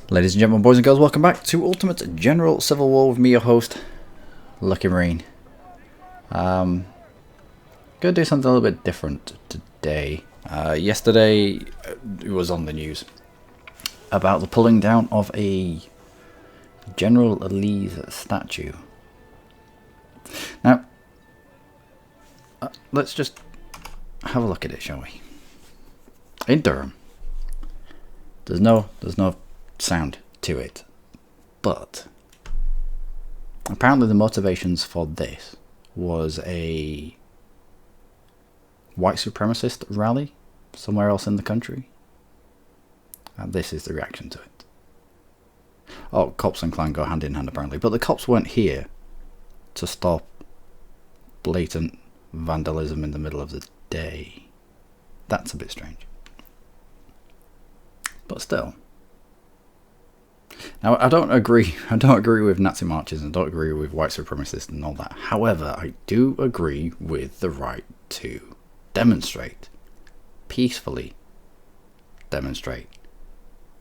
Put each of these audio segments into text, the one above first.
Ladies and gentlemen, boys and girls, welcome back to Ultimate General Civil War with me, your host, Luckymarine. Gonna do something a little bit different today. Yesterday, it was on the news about the pulling down of a General Lee's statue. Now, let's just have a look at it, shall we? In Durham, there's no sound to it, but apparently the motivations for this was a white supremacist rally somewhere else in the country, and this is the reaction to it. Oh, cops and Klan go hand in hand apparently, but the cops weren't here to stop blatant vandalism in the middle of the day. That's a bit strange, but still. Now, I don't agree with Nazi marches and I don't agree with white supremacists and all that. However, I do agree with the right to demonstrate. Peacefully demonstrate.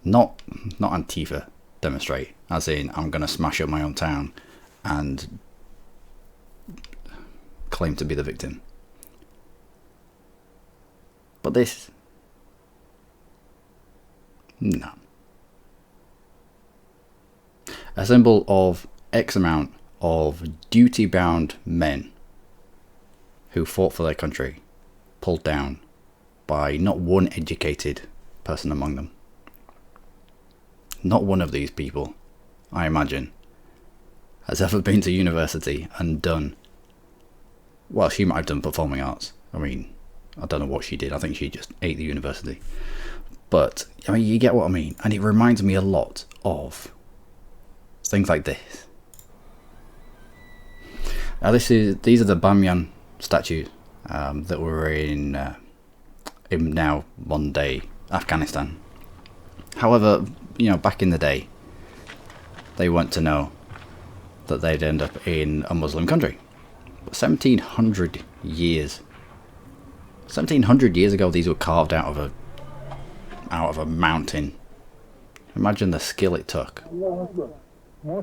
Not Antifa demonstrate, as in I'm going to smash up my own town and claim to be the victim. But this... no. A symbol of X amount of duty-bound men who fought for their country, pulled down by not one educated person among them. Not one of these people, I imagine, has ever been to university and done... well, she might have done performing arts. I mean, I don't know what she did. I think she just ate the university. But, I mean, you get what I mean. And it reminds me a lot of things like this. Now these are the Bamyan statues that were in now modern day Afghanistan. However, you know, back in the day, they weren't to know that they'd end up in a Muslim country. But 1700 years ago, these were carved out of a mountain. Imagine the skill it took. But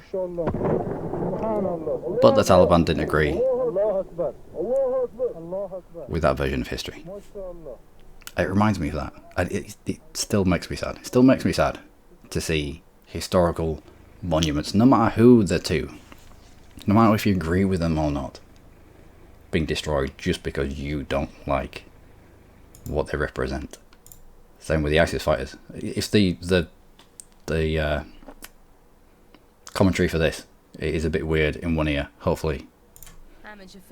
the Taliban didn't agree with that version of history. It reminds me of that. It still makes me sad. It still makes me sad to see historical monuments, no matter who they're to, no matter if you agree with them or not, being destroyed just because you don't like what they represent. Same with the ISIS fighters. If the commentary for this, it is a bit weird in one ear, hopefully.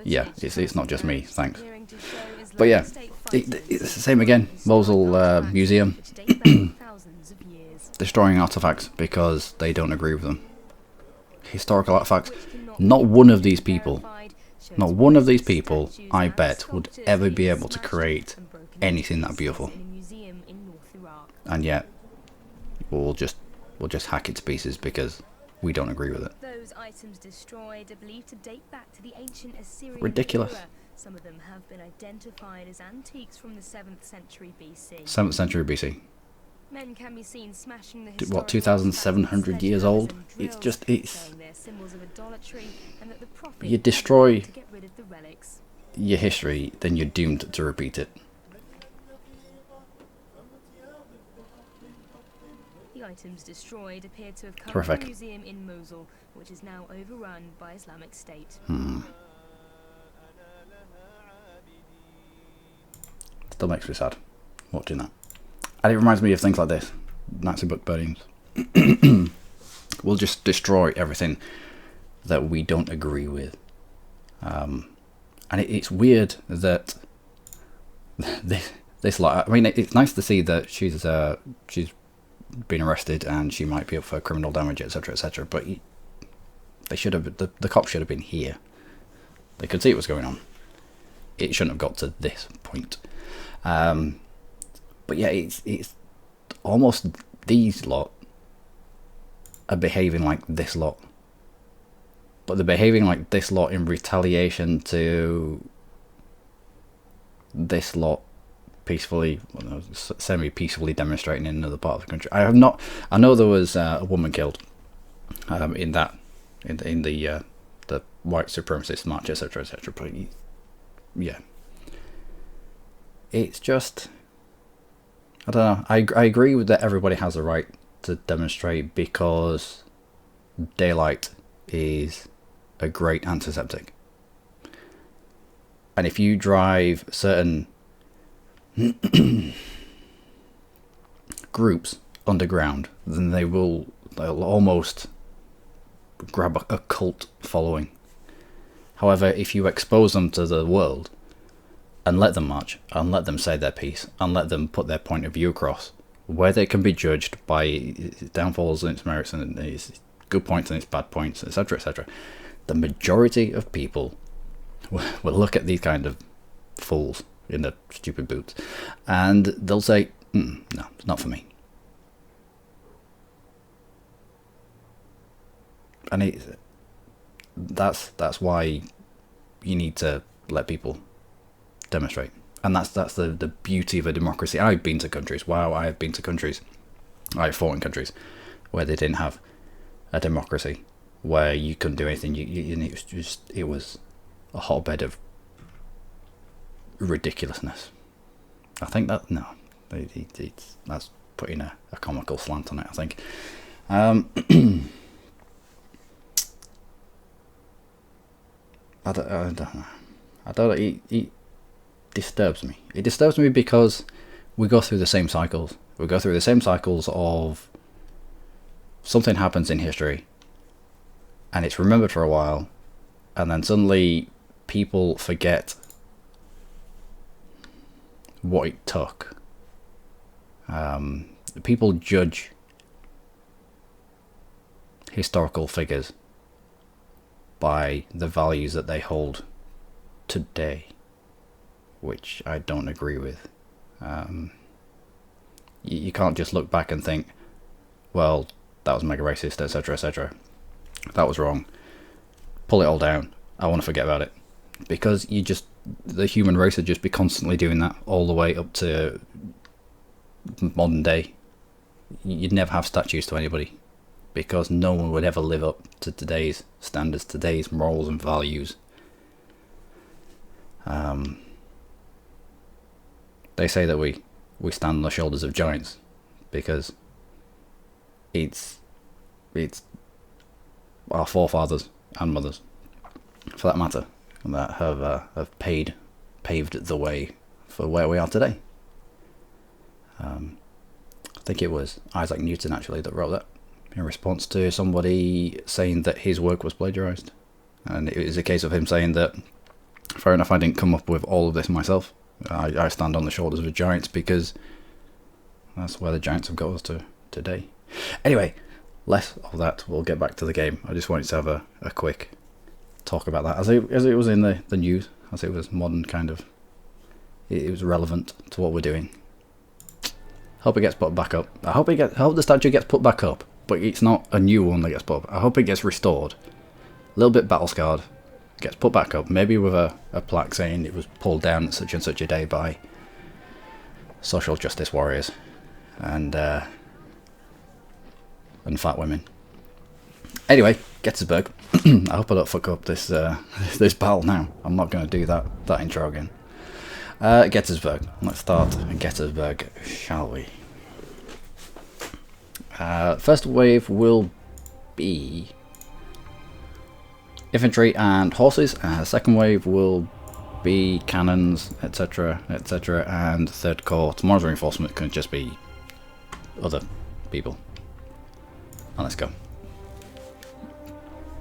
Yeah, it's not just me, thanks. But yeah, it's the same again. Mosul Museum destroying artifacts because they don't agree with them. Historical artifacts. Not one of these people, I bet, would ever be able to create anything that beautiful. And yet, we'll just hack it to pieces because we don't agree with it. Those items destroyed are believed to date back to the ancient Assyrian Ridiculous. era. Some of them have been identified as antiques from the 7th century BC. 7th century BC. Men can be seen smashing the What, 2,700 years old? It's you destroy your history, then you're doomed to repeat it. The items destroyed appear to have come Horrific. from a museum in Mosul, which is now overrun by Islamic State. Still makes me sad watching that. And it reminds me of things like this. Nazi book burnings. We'll just destroy everything that we don't agree with. And it's weird that this lot... I mean, it's nice to see that she's been arrested and she might be up for criminal damage, etc., etc. But they should have... The cops should have been here. They could see what was going on. It shouldn't have got to this point. But yeah, it's almost these lot are behaving like this lot. But they're behaving like this lot in retaliation to this lot peacefully, semi-peacefully demonstrating in another part of the country. I have not. I know there was a woman killed in the white supremacist march, etc., etc. But yeah, it's just, I don't know. I agree with that. Everybody has a right to demonstrate because daylight is a great antiseptic, and if you drive certain groups underground, then they'll almost grab a cult following. However, if you expose them to the world and let them march and let them say their piece and let them put their point of view across, where they can be judged by its downfalls and its merits and its good points and its bad points, etc., etc., the majority of people will look at these kind of fools in their stupid boots and they'll say, no, it's not for me. And that's why you need to let people demonstrate, and that's the beauty of a democracy. I've been to countries. Wow, I have been to countries. I fought in countries where they didn't have a democracy, where you couldn't do anything. It was a hotbed of ridiculousness. I think that that's putting a comical slant on it, I think. I don't know. It disturbs me. It disturbs me because we go through the same cycles. We go through the same cycles of something happens in history and it's remembered for a while, and then suddenly people forget what it took. People judge historical figures by the values that they hold today, which I don't agree with. You can't just look back and think, well, that was mega racist, etc., etc. That was wrong. Pull it all down. I want to forget about it. Because the human race would just be constantly doing that all the way up to modern day. You'd never have statues to anybody, because no one would ever live up to today's standards, today's morals and values. They say that we stand on the shoulders of giants because it's our forefathers and mothers, for that matter, that have paved the way for where we are today. I think it was Isaac Newton actually that wrote that, in response to somebody saying that his work was plagiarized. And it was a case of him saying that, fair enough, I didn't come up with all of this myself. I stand on the shoulders of giants because that's where the giants have got us to today. Anyway, less of that. We'll get back to the game. I just wanted to have a quick talk about that. As it was in the news, as it was modern kind of, it was relevant to what we're doing. Hope it gets put back up. I hope the statue gets put back up. But it's not a new one that gets put up. I hope it gets restored. A little bit battle scarred. Gets put back up. Maybe with a plaque saying it was pulled down at such and such a day by social justice warriors and fat women. Anyway, Gettysburg. I hope I don't fuck up this battle now. I'm not going to do that intro again. Gettysburg. Let's start Gettysburg, shall we? First wave will be infantry and horses. Second wave will be cannons, etc., etc., and third corps. Tomorrow's reinforcement can just be other people. And let's go.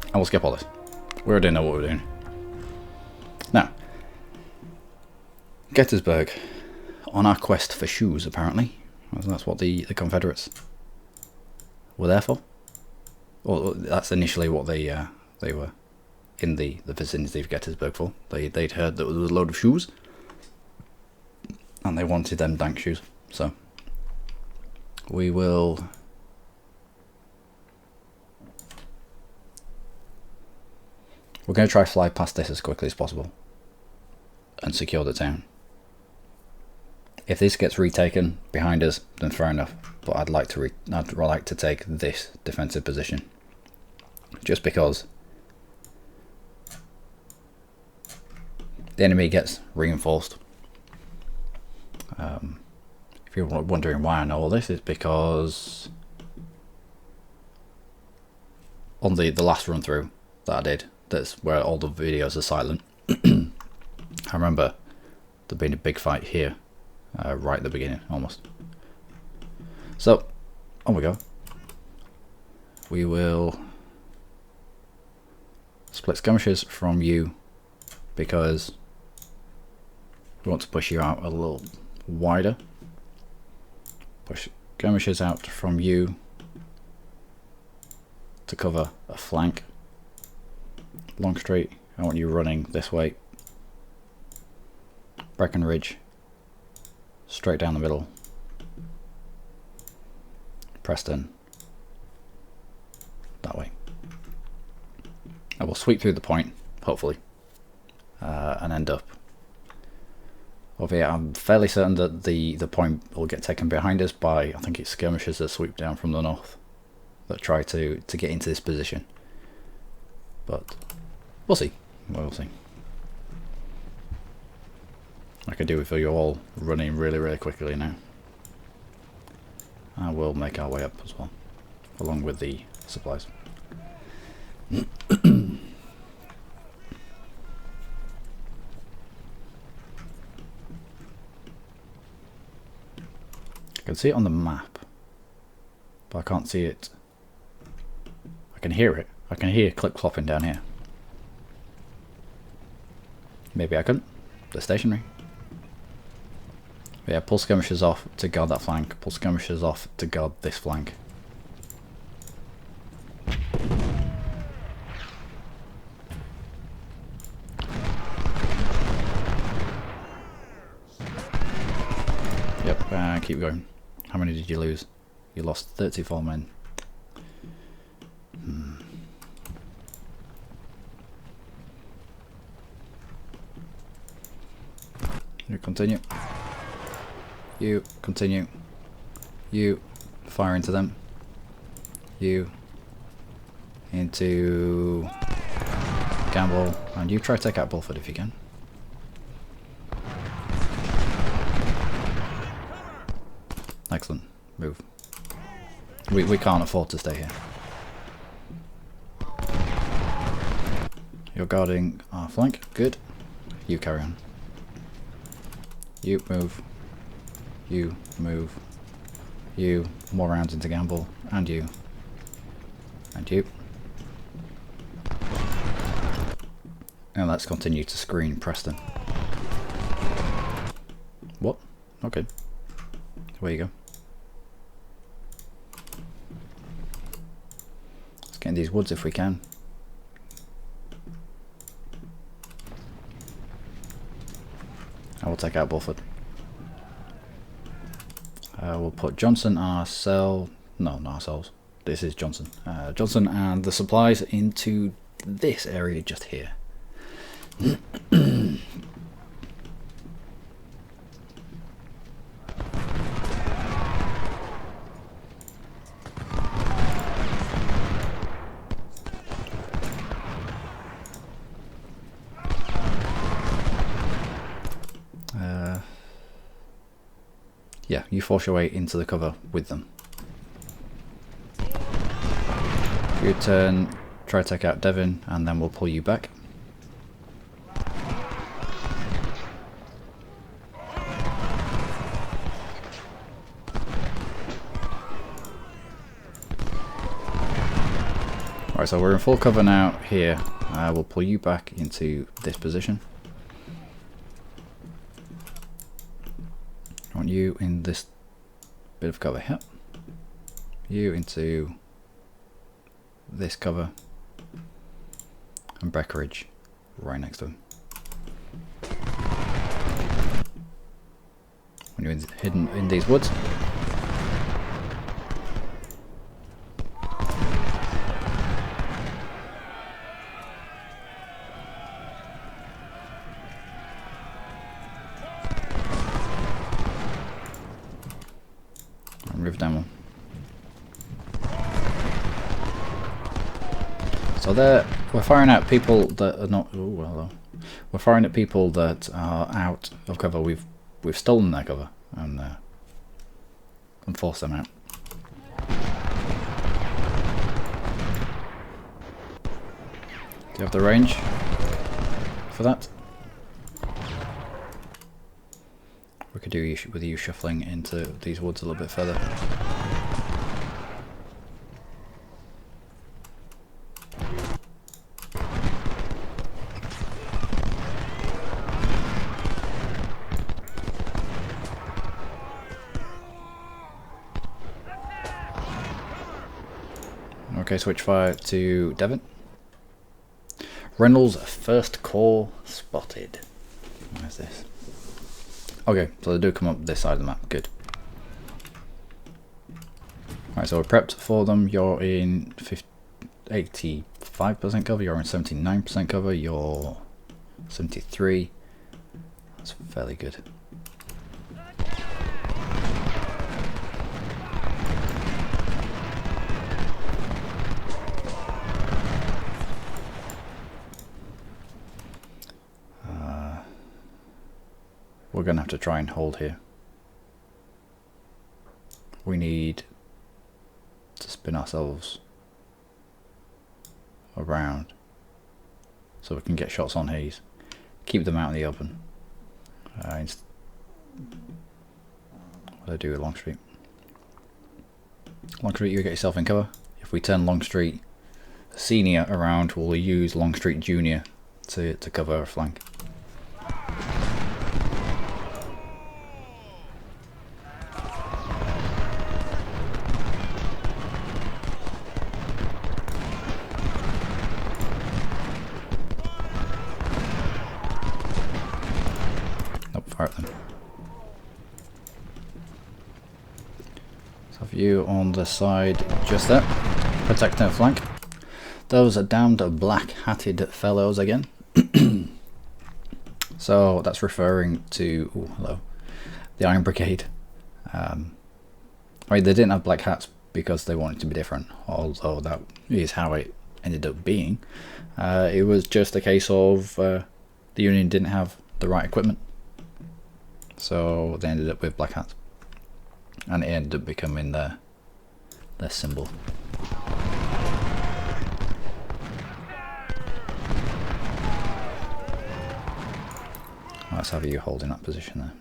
And we'll skip all this. We already know what we're doing. Now, Gettysburg, on our quest for shoes, apparently. That's what the Confederates were there for. Or that's initially what they were in the vicinity of Gettysburg for. They'd heard that there was a load of shoes, and they wanted them dank shoes. So we're going to try fly past this as quickly as possible and secure the town. If this gets retaken behind us, then fair enough. But I'd like to take this defensive position, just because the enemy gets reinforced. If you're wondering why I know all this, it's because on the last run through that I did, that's where all the videos are silent. I remember there being a big fight here, right at the beginning, almost. So, on we go. We will split skirmishes from you, because we want to push you out a little wider. Push skirmishes out from you to cover a flank. Longstreet, I want you running this way. Breckenridge, straight down the middle. Preston, that way. I will sweep through the point, hopefully, and end up over here. I'm fairly certain that the point will get taken behind us by, I think it's skirmishers that sweep down from the north that try to get into this position. But we'll see. We'll see. I could do with you all running really quickly now. And we'll make our way up as well, along with the supplies. I can see it on the map, but I can't see it. I can hear it. I can hear clip-clopping down here. Maybe I couldn't. They're stationary. But yeah, pull skirmishers off to guard that flank. Pull skirmishers off to guard this flank. Yep, keep going. How many did you lose? You lost 34 men. You continue. You continue. You fire into them. You into Gamble, and you try to take out Bulford if you can. Excellent. Move. We can't afford to stay here. You're guarding our flank. Good. You carry on. You move. You move. You. More rounds into Gamble. And you. And you. And let's continue to screen Preston. What? Okay. Away you go. Let's get in these woods if we can. I will take out Bulford. We'll put Johnson and ourselves. No, not ourselves. This is Johnson. Johnson and the supplies into this area just here. Yeah, you force your way into the cover with them. You turn, try to take out Devon, and then we'll pull you back. Alright, so we're in full cover now here. We'll pull you back into this position. I want you in this bit of cover here. You into this cover. And Breckenridge right next to him. When you're hidden in these woods. So we're firing at people that are not. Oh, hello. We're firing at people that are out of cover. We've stolen their cover and forced them out. Do you have the range for that? We could do with you shuffling into these woods a little bit further. Okay, switch fire to Devon. Reynolds' 1st Corps spotted. Where's this? Okay, so they do come up this side of the map. Good. Alright, so we're prepped for them. You're in 85% cover. You're in 79% cover. You're 73. That's fairly good. We're going to have to try and hold here. We need to spin ourselves around so we can get shots on Hayes. Keep them out in the open. What do I do with Longstreet? Longstreet, you get yourself in cover. If we turn Longstreet Senior around, we'll use Longstreet Junior to cover our flank. Fire at them. So have you on the side just there, protect their flank. Those are damned black-hatted fellows again. So that's referring to hello, the Iron Brigade. I mean, they didn't have black hats because they wanted to be different, although that is how it ended up being. It was just a case of the Union didn't have the right equipment. So they ended up with black hats, and it ended up becoming their symbol. Let's have you holding that position there.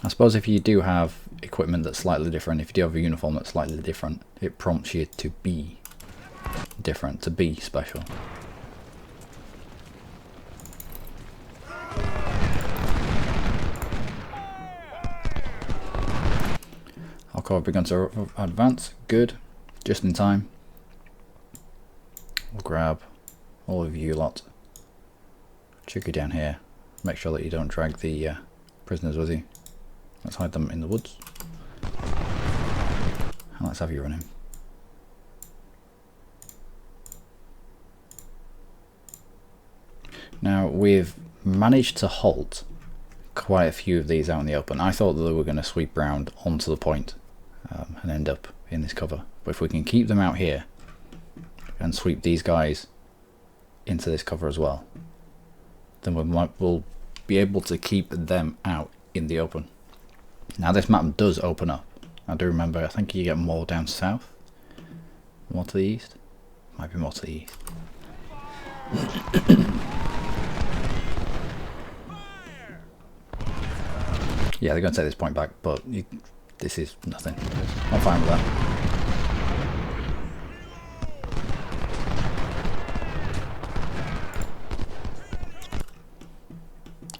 I suppose if you do have equipment that's slightly different, if you do have a uniform that's slightly different, it prompts you to be different, to be special. Our corps have begun to advance. Good. Just in time. We'll grab all of you lot. Chuck you down here. Make sure that you don't drag the prisoners with you. Let's hide them in the woods. And let's have you run in. Now we've managed to halt quite a few of these out in the open. I thought that they were going to sweep round onto the point and end up in this cover. But if we can keep them out here and sweep these guys into this cover as well, then we'll be able to keep them out in the open. Now this map does open up. I do remember, I think you get more down south, more to the east. Might be more to the east. Yeah, they're going to take this point back, but this is nothing. I'm fine with that.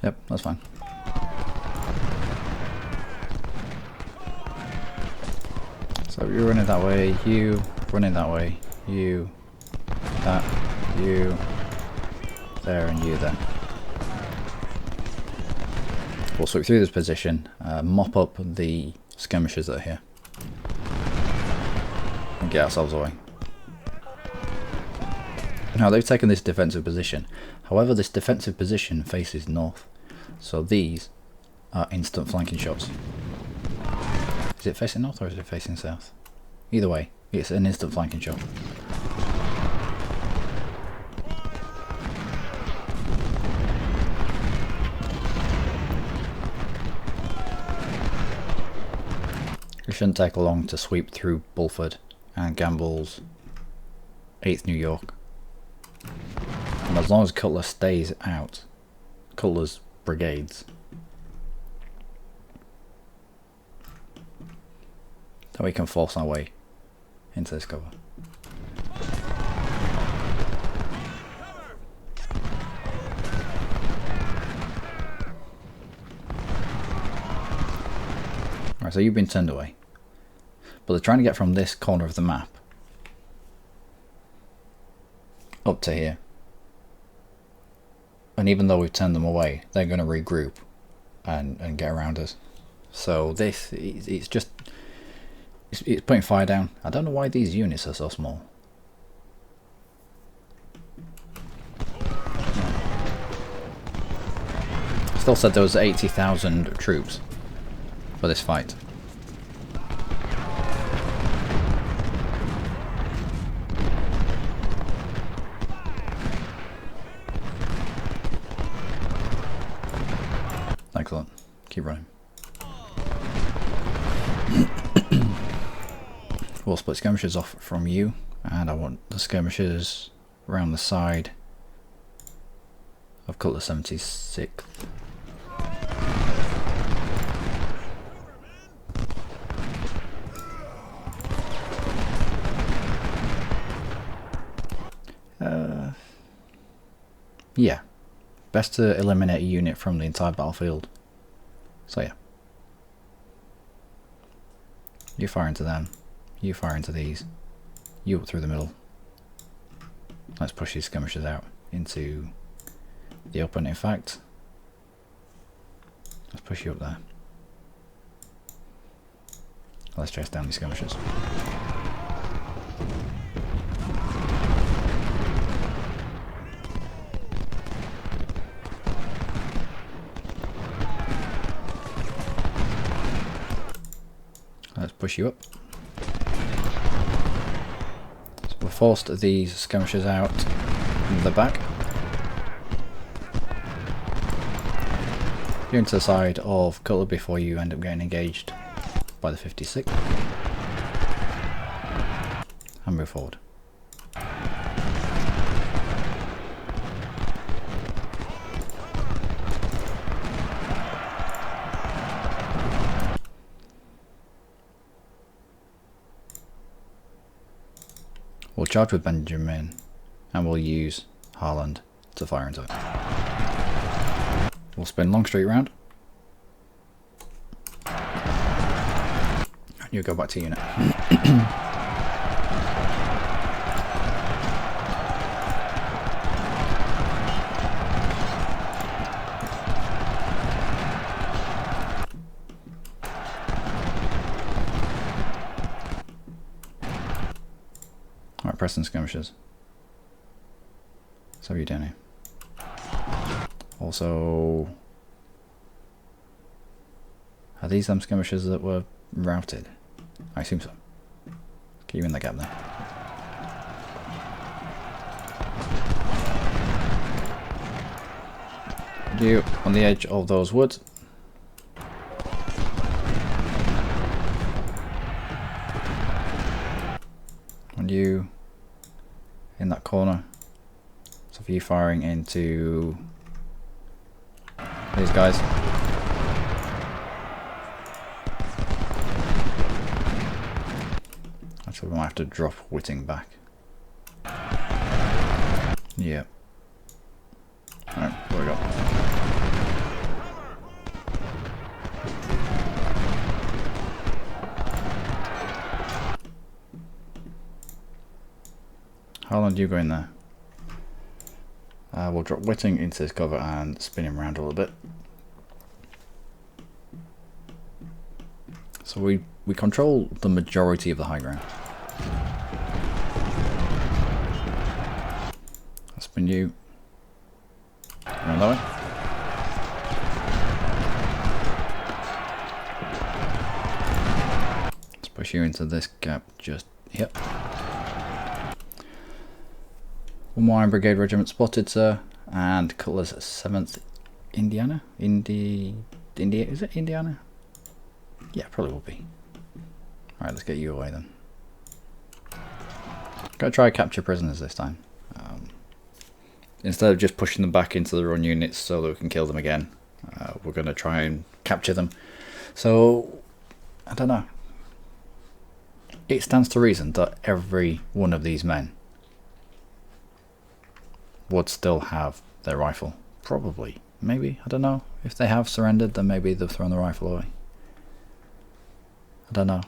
Yep, that's fine. So you're running that way, you running that way, you, that, you, there, and you there. We'll sweep through this position, mop up the skirmishers that are here, and get ourselves away. Now they've taken this defensive position. However, this defensive position faces north, so these are instant flanking shots. Is it facing north or is it facing south? Either way, It's an instant flanking shot. It shouldn't take long to sweep through Bulford and Gamble's 8th New York. And as long as Cutler stays out, Cutler's brigades, then we can force our way into this cover. Right, so you've been turned away. But they're trying to get from this corner of the map up to here. And even though we've turned them away, they're going to regroup and get around us. So this, it's just, it's putting fire down. I don't know why these units are so small. Still said there was 80,000 troops for this fight. Excellent. Keep running. We'll split skirmishers off from you, and I want the skirmishers around the side of Cutler 76th. Yeah. Best to eliminate a unit from the entire battlefield. So yeah. You fire into them. You fire into these. You up through the middle. Let's push these skirmishers out into the open. In fact, let's push you up there. Let's chase down these skirmishers. Let's push you up. So we've forced these skirmishers out from the back. You're into the side of Cutler before you end up getting engaged by the 56th. And move forward. We'll charge with Benjamin, and we'll use Harland to fire into it. We'll spin Longstreet round. And you'll go back to unit. Alright, Preston skirmishers. So what are you doing here? Also, are these them skirmishers that were routed? I assume so. Get you in the gap there. You on the edge of those woods. And you in that corner. So for you firing into these guys. Actually, we might have to drop Whitting back. Yeah. Alright, here we go. How long do you go in there? We'll drop Whitting into this cover and spin him around a little bit. So we control the majority of the high ground. I'll spin you around that way. Let's push you into this gap just Yep. One more Iron Brigade regiment spotted, sir. And colours 7th Indiana? India, is it Indiana? Yeah, probably will be. Alright, let's get you away then. Gotta try to capture prisoners this time. Instead of just pushing them back into the run units so that we can kill them again, we're gonna try and capture them. So, I don't know. It stands to reason that every one of these men would still have their rifle. Probably. Maybe. I don't know. If they have surrendered, then maybe they've thrown the rifle away. I don't know.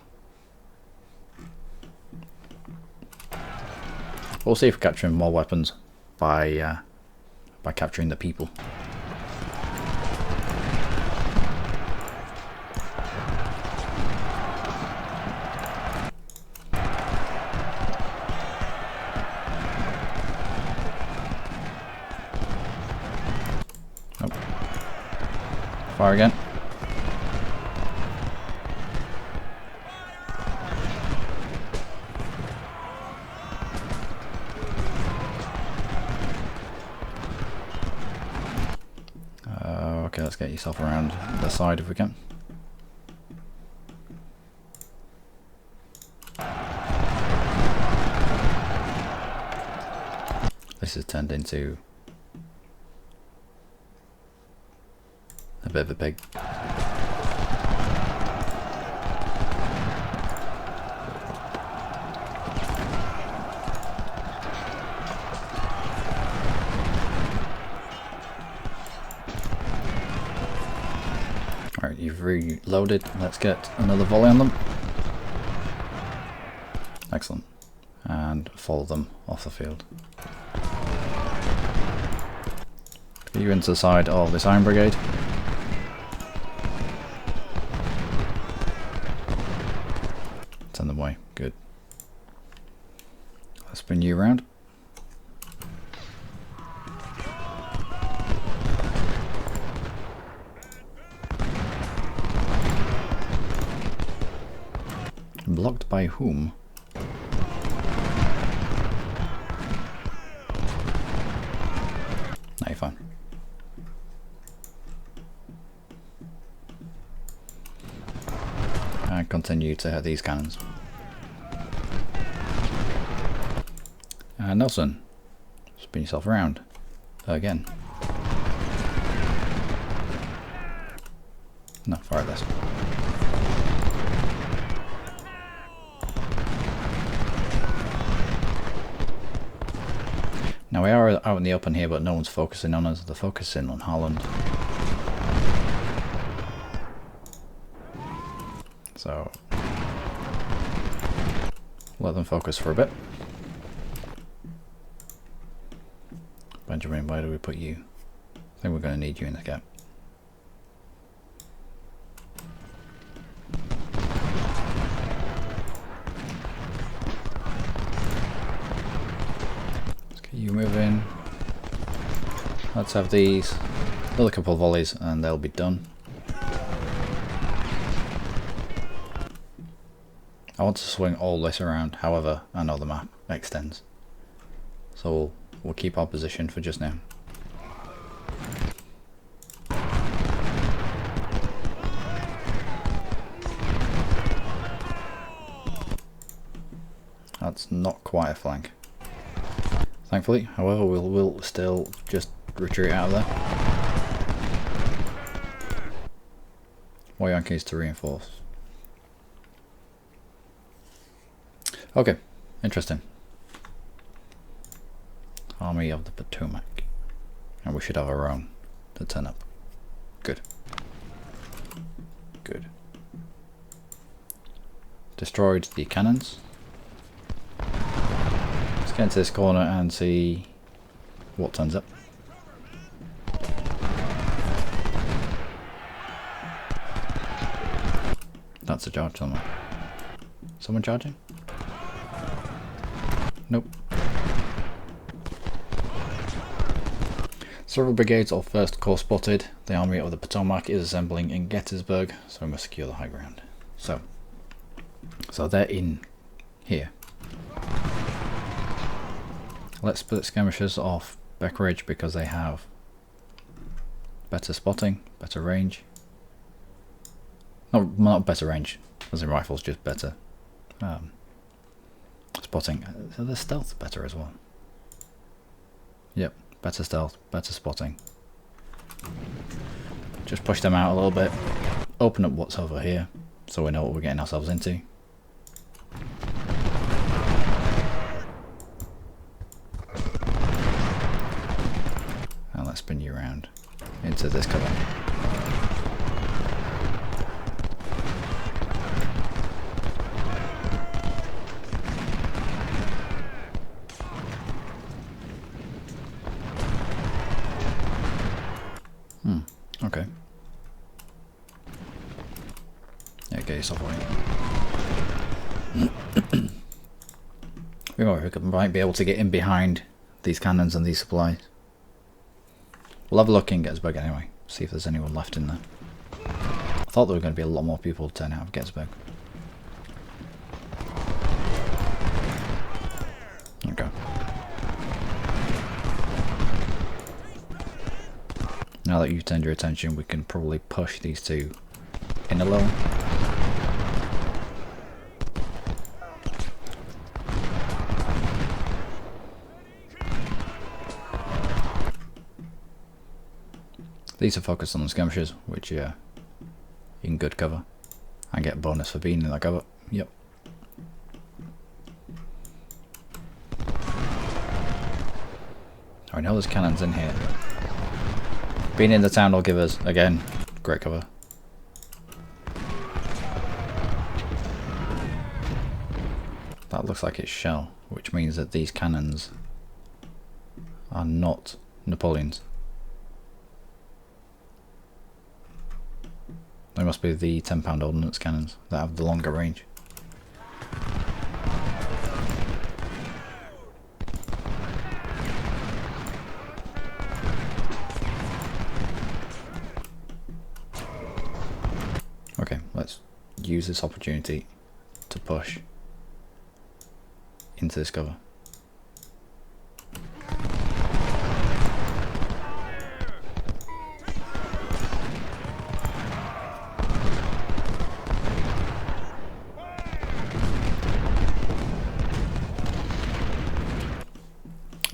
We'll see if we're capturing more weapons by capturing the people. Oh. Fire again. Okay, let's get yourself around the side if we can. This has turned into a bit of a pig. Alright, you've reloaded. Let's get another volley on them. Excellent. And follow them off the field. Get you into the side of this Iron Brigade. Send them away. Good. Let's spin you around. Blocked by whom? No, you're fine. And continue to hit these cannons. And Nelson, spin yourself around again. No, fire this. Now we are out in the open here, but no one's focusing on us. They're focusing on Holland. So let them focus for a bit. Benjamin, where do we put you? I think we're going to need you in the gap. You move in. Let's have these. Another couple of volleys and they'll be done. I want to swing all this around, however I know the map extends. So we'll keep our position for just now. That's not quite a flank. Thankfully, however, we'll still just retreat out of there. More Yankees to reinforce. Okay, interesting. Army of the Potomac. And we should have our own to turn up. Good. Good. Destroyed the cannons. Get into this corner and see what turns up. That's a charge somewhere. Someone charging? Nope. Several brigades of 1st Corps spotted. The Army of the Potomac is assembling in Gettysburg, so we must secure the high ground. So they're in here. Let's split skirmishers off Beck Ridge because they have better spotting, better range. No, not better range, as in rifles, just better spotting. So the stealth better as well. Yep, better stealth, better spotting. Just push them out a little bit, open up what's over here, so we know what we're getting ourselves into. And let's spin you around into this cover. Okay. Yeah, get yourself away. We might be able to get in behind these cannons and these supplies. We'll have a look in Gettysburg anyway, see if there's anyone left in there. I thought there were going to be a lot more people turn out of Gettysburg. Okay. Now that you've turned your attention, we can probably push these two in a little. These are focused on the skirmishers, which are in good cover. And get a bonus for being in that cover. Yep. I know there's cannons in here. Being in the town will give us, again, great cover. That looks like it's shell, which means that these cannons are not Napoleon's. They must be the 10-pound ordnance cannons that have the longer range. Okay, let's use this opportunity to push into this cover.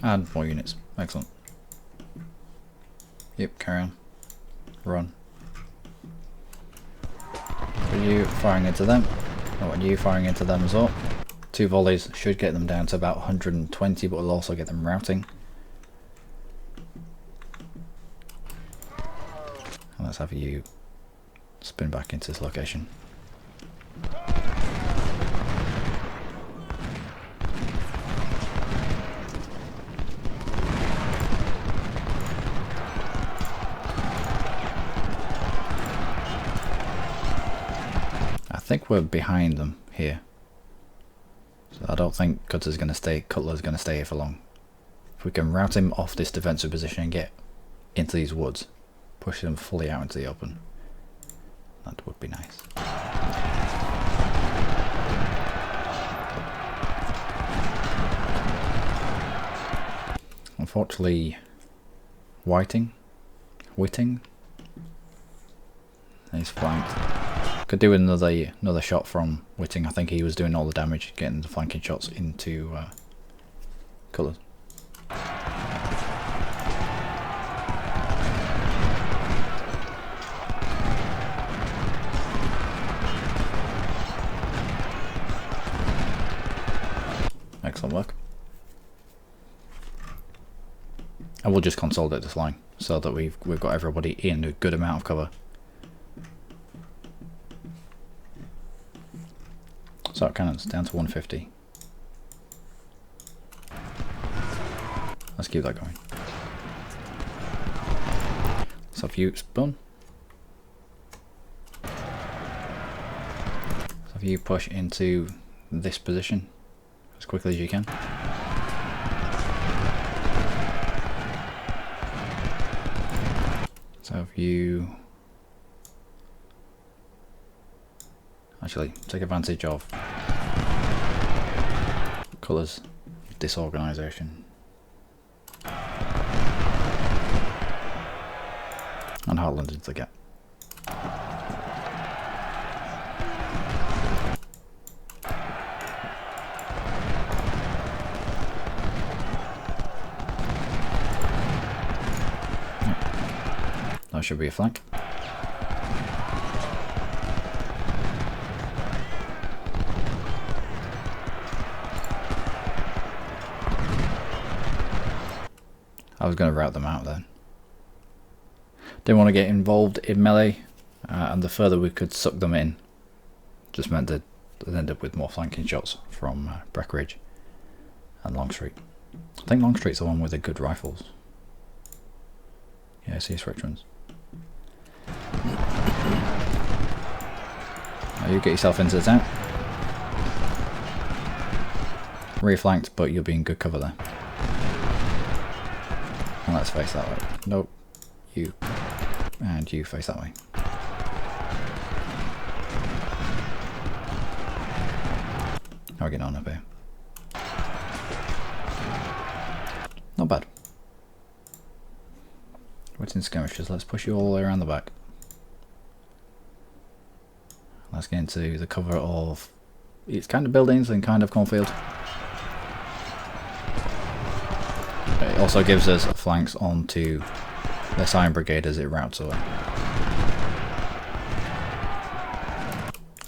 Add more units. Excellent. Yep, carry on. Run. Are you firing into them? Oh, and you firing into them as well. 2 volleys should get them down to about 120, but will also get them routing. And let's have you spin back into this location. I think we're behind them here, so I don't think Cutler's going to stay here for long. If we can rout him off this defensive position and get into these woods, push them fully out into the open, that would be nice. Unfortunately, Whiting is flanked. Could do another shot from Whiting. I think he was doing all the damage, getting the flanking shots into Cutler. Excellent work. And we'll just consolidate this line so that we've got everybody in a good amount of cover. So cannons down to 150. Let's keep that going. So if you spun, so if you push into this position as quickly as you can. So if you actually take advantage of Cutler's disorganisation. Heartland did they get? That should be a flank. I was going to route them out then. Didn't want to get involved in melee, and the further we could suck them in just meant that they'd end up with more flanking shots from Breckenridge and Longstreet. I think Longstreet's the one with the good rifles. Yeah, CS Richmonds. Now you get yourself into the town. Reflanked, but you'll be in good cover there. And let's face that way. Nope. You. And you face that way. How are we getting on up here? Not bad. Waiting skirmishers, let's push you all the way around the back. Let's get into the cover of it's kind of buildings and kind of cornfield. It also gives us flanks onto this Iron Brigade as it routes away.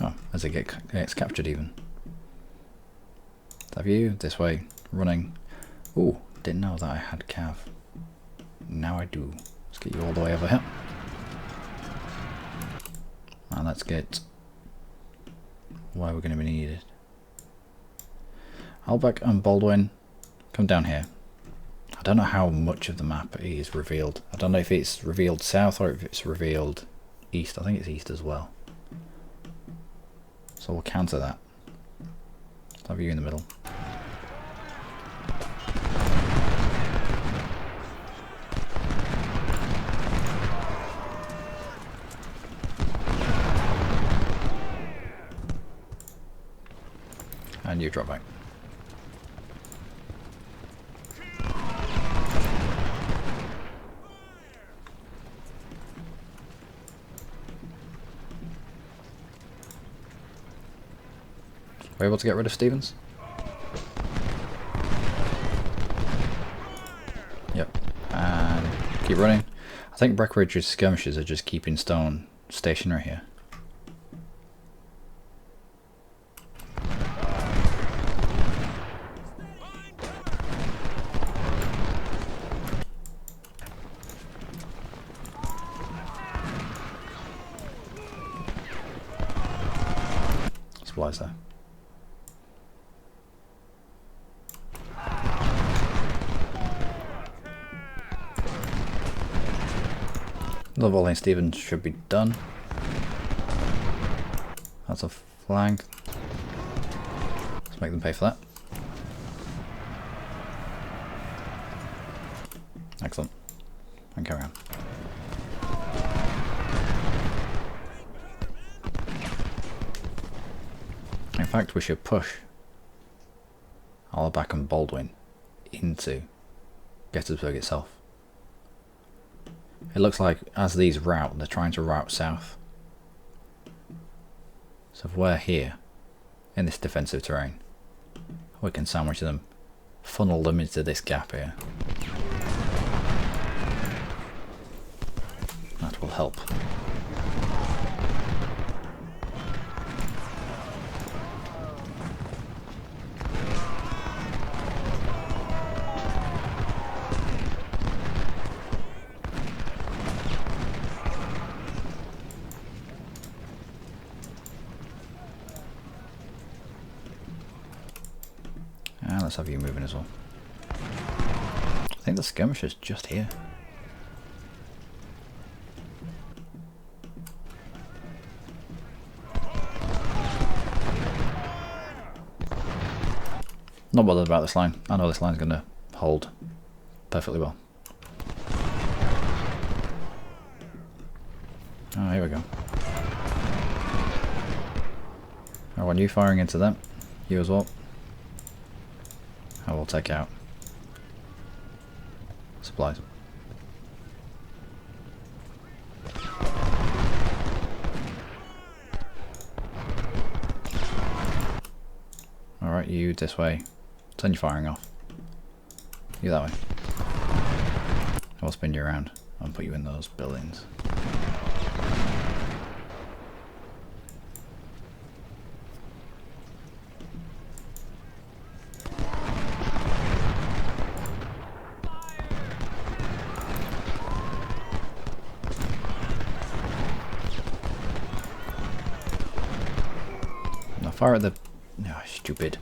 Oh, as it gets captured even. Have you? This way, running. Ooh, didn't know that I had cav. Now I do. Let's get you all the way over here. And let's get where we're going to be needed. Albeck and Baldwin, come down here. I don't know how much of the map is revealed. I don't know if it's revealed south or if it's revealed east. I think it's east as well. So we'll counter that. Let's have you in the middle. And you drop back. We're able to get rid of Stevens? Yep. And keep running. I think Breckenridge's skirmishers are just keeping Stone stationary here. Supplies there. The volley Stevens should be done. That's a flank. Let's make them pay for that. Excellent. And carry on. In fact, we should push Albeck and Baldwin into Gettysburg itself. It looks like as these route, they're trying to route south. So if we're here, in this defensive terrain, we can sandwich them, funnel them into this gap here. That will help. Let's have you moving as well. I think the skirmisher's just here. Not bothered about this line. I know this line's going to hold perfectly well. Oh, here we go. I want you firing into them. You as well. I will take out supplies. Alright, you this way. Turn your firing off. You that way. I'll spin you around and put you in those buildings. Now fire at the... No, stupid.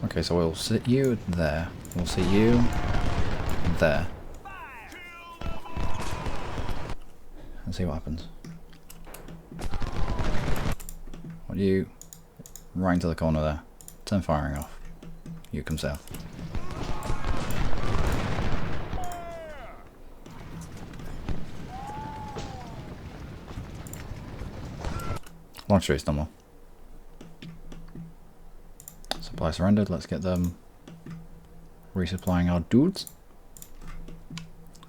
Okay, so we'll sit you there. We'll sit you there. And see what happens. What you right into the corner there. Turn firing off. You come south. Long straight stumble. Supply surrendered, let's get them resupplying our dudes.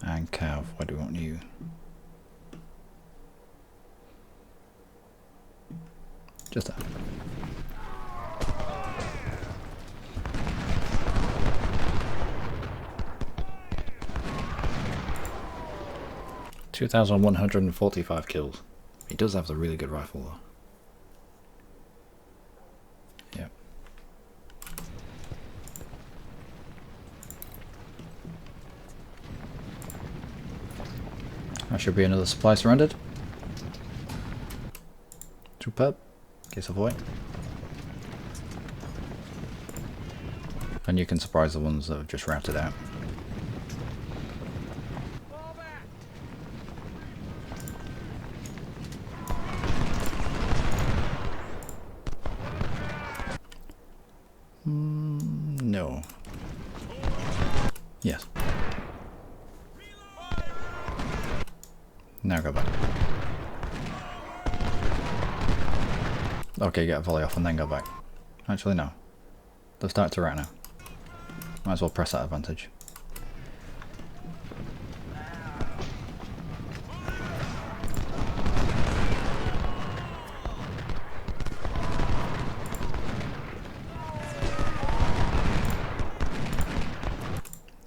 And Cav, where do we want you? Just there. $2,145 kills. He does have a really good rifle though. Yep. That should be another supply surrendered. Superb. Case of white. And you can surprise the ones that have just routed out. No. Yes. Now go back. Okay, get a volley off and then go back. Actually, no. They've started to rout now. Might as well press that advantage.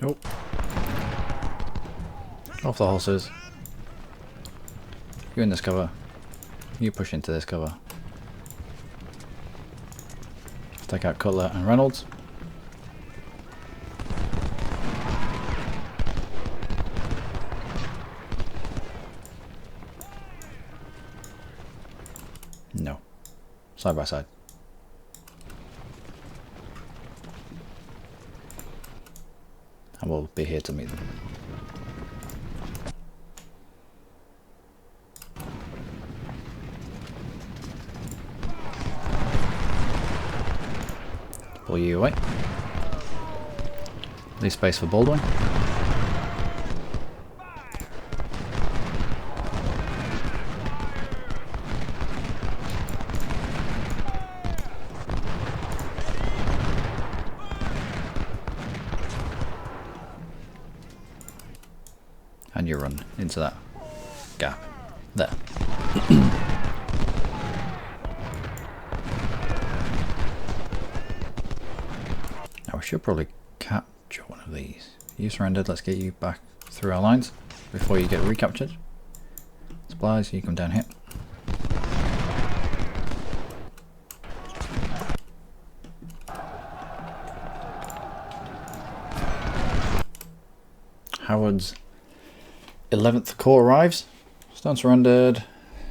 Nope. Off the horses. You in this cover. You push into this cover. Take out Cutler and Reynolds. No. Side by side. I will be here to meet them. Pull you away. Leave space for Baldwin. And you run into that gap there. Now we should probably capture one of these. You surrendered, let's get you back through our lines before you get recaptured. Supplies, you come down here. Howard's 11th Corps arrives. Stone surrendered.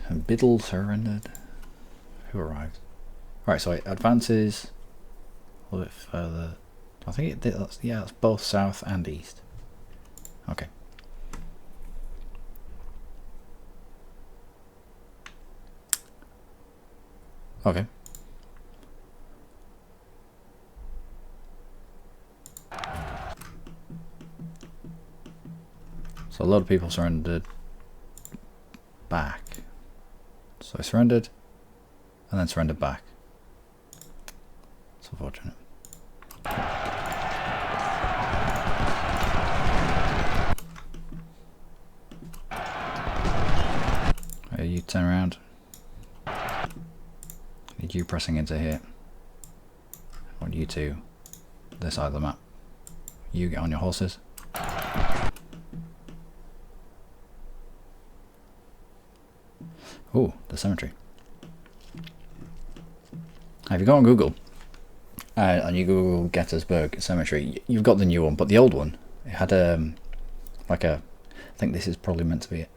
And Biddle surrendered. Who arrived? Right, so it advances a little bit further. I think that's, yeah, it's both south and east. Okay. Okay. So a lot of people surrendered back. So I surrendered and then surrendered back. It's unfortunate. You turn around. Need you pressing into here. I want you to this side of the map. You get on your horses. Oh, the cemetery. If you go on Google and you Google Gettysburg Cemetery, you've got the new one, but the old one, it had like a, I think this is probably meant to be it.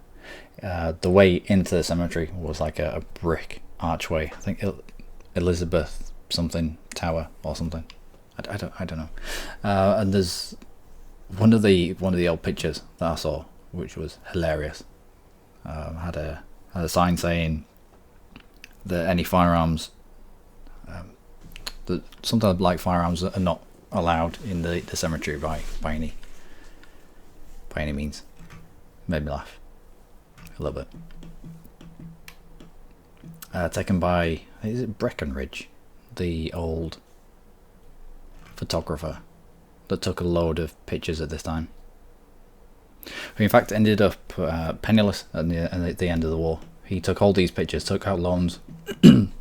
The way into the cemetery was like a brick archway. I think Elizabeth something tower or something. I don't know. And there's one of the old pictures that I saw, which was hilarious. Had a sign saying that any firearms, that sometimes like firearms are not allowed in the cemetery by any means. Made me laugh a little bit. Taken by, is it Breckenridge, the old photographer that took a load of pictures at this time. Who in fact ended up penniless at the end of the war. He took all these pictures, took out loans in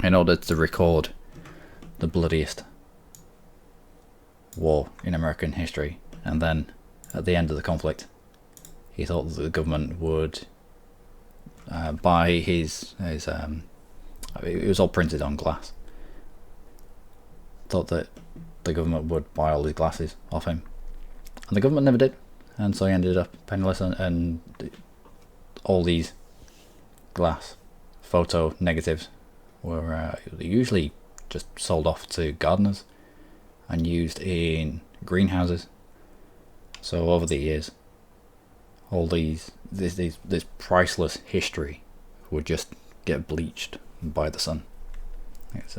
order to record the bloodiest war in American history. And then at the end of the conflict, he thought that the government would buy his it was all printed on glass. Thought that the government would buy all his glasses off him, and the government never did, and so he ended up penniless, and all these glass photo negatives were usually just sold off to gardeners and used in greenhouses. So over the years, all this priceless history would just get bleached by the sun. It's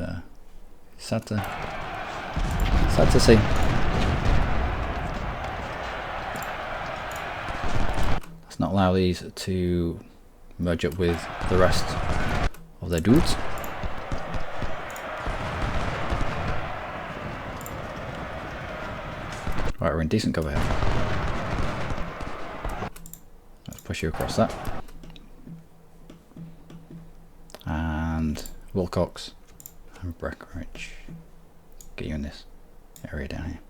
sad to see. Let's not allow these to merge up with the rest of their dudes. Right, we're in decent cover here. Let's push you across that. And Wilcox and Breckenridge. Get you in this area down here.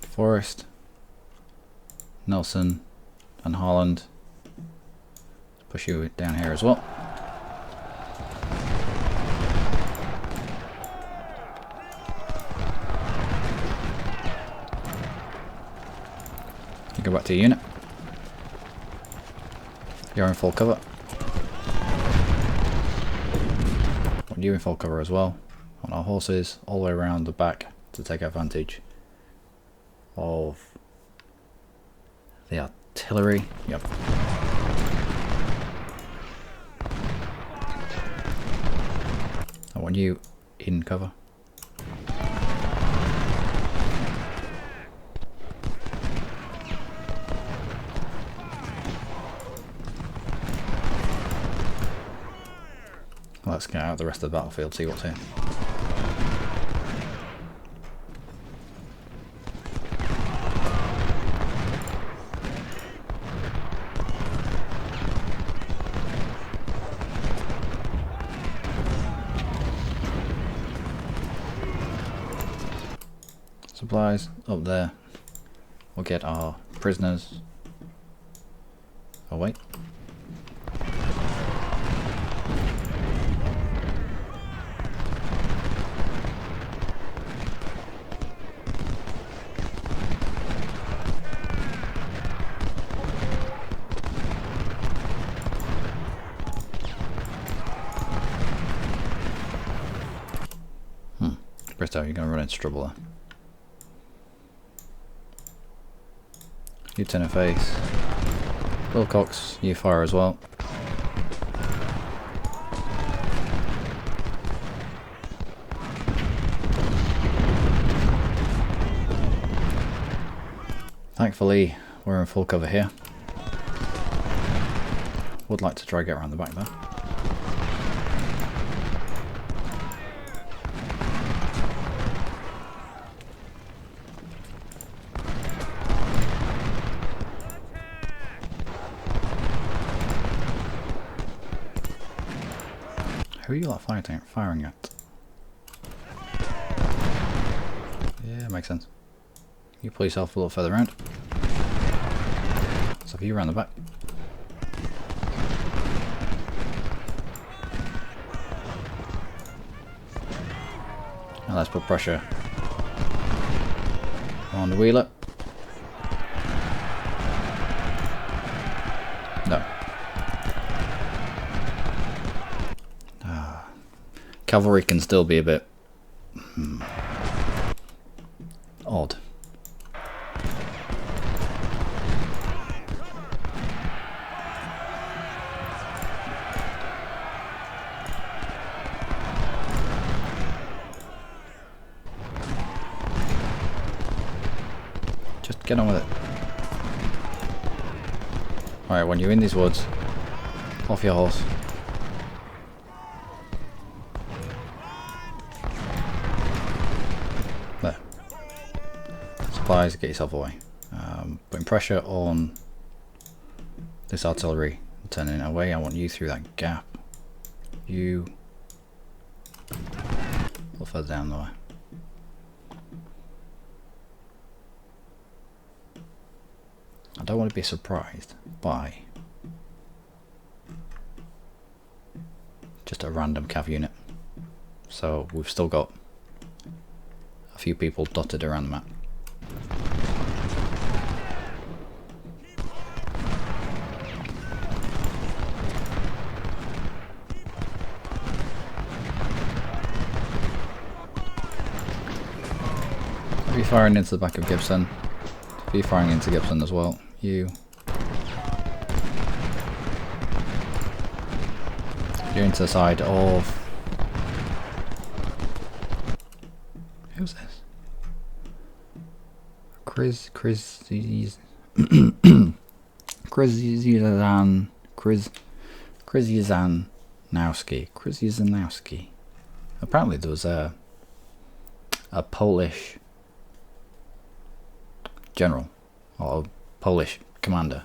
Forest, Nelson and Holland. Push you down here as well. You go back to your unit. You're in full cover. Want you in full cover as well. On our horses all the way around the back to take advantage of the artillery. Yep. I want you in cover. Let's get out the rest of the battlefield, see what's here. Supplies up there. We'll get our prisoners. Oh wait. Bristow, you're going to run into trouble there. You turn a face. Wilcox, you fire as well. Thankfully, we're in full cover here. Would like to try to get around the back there. Who are you like firing at? Yeah, makes sense. You pull yourself a little further around. So if you around the back. Now let's put pressure on the wheeler. No. Cavalry can still be a bit odd. Just get on with it. Alright, when you're in these woods, off your horse. There. Supplies, get yourself away. Putting pressure on this artillery, turning it away. I want you through that gap. You a little further down the way. I don't want to be surprised by just a random cav unit. So we've still got a few people dotted around the map. I'll be firing into the back of Gibson. Be firing into Gibson as well. You're into the side of... Who's this? Krzyzanowski. Apparently there was a Polish general or Polish commander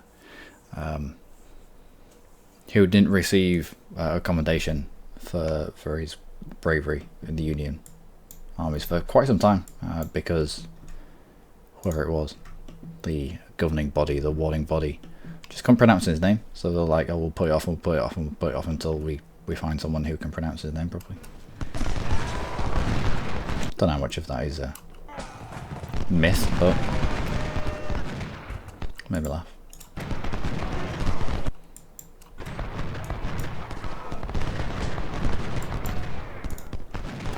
who didn't receive a commendation for his bravery in the Union armies for quite some time because whoever it was, the governing body, the warring body, just couldn't pronounce his name. So they're like, oh, we'll put it off, we'll put it off, and we'll put it off until we find someone who can pronounce his name properly. Don't know how much of that is a myth, but maybe laugh.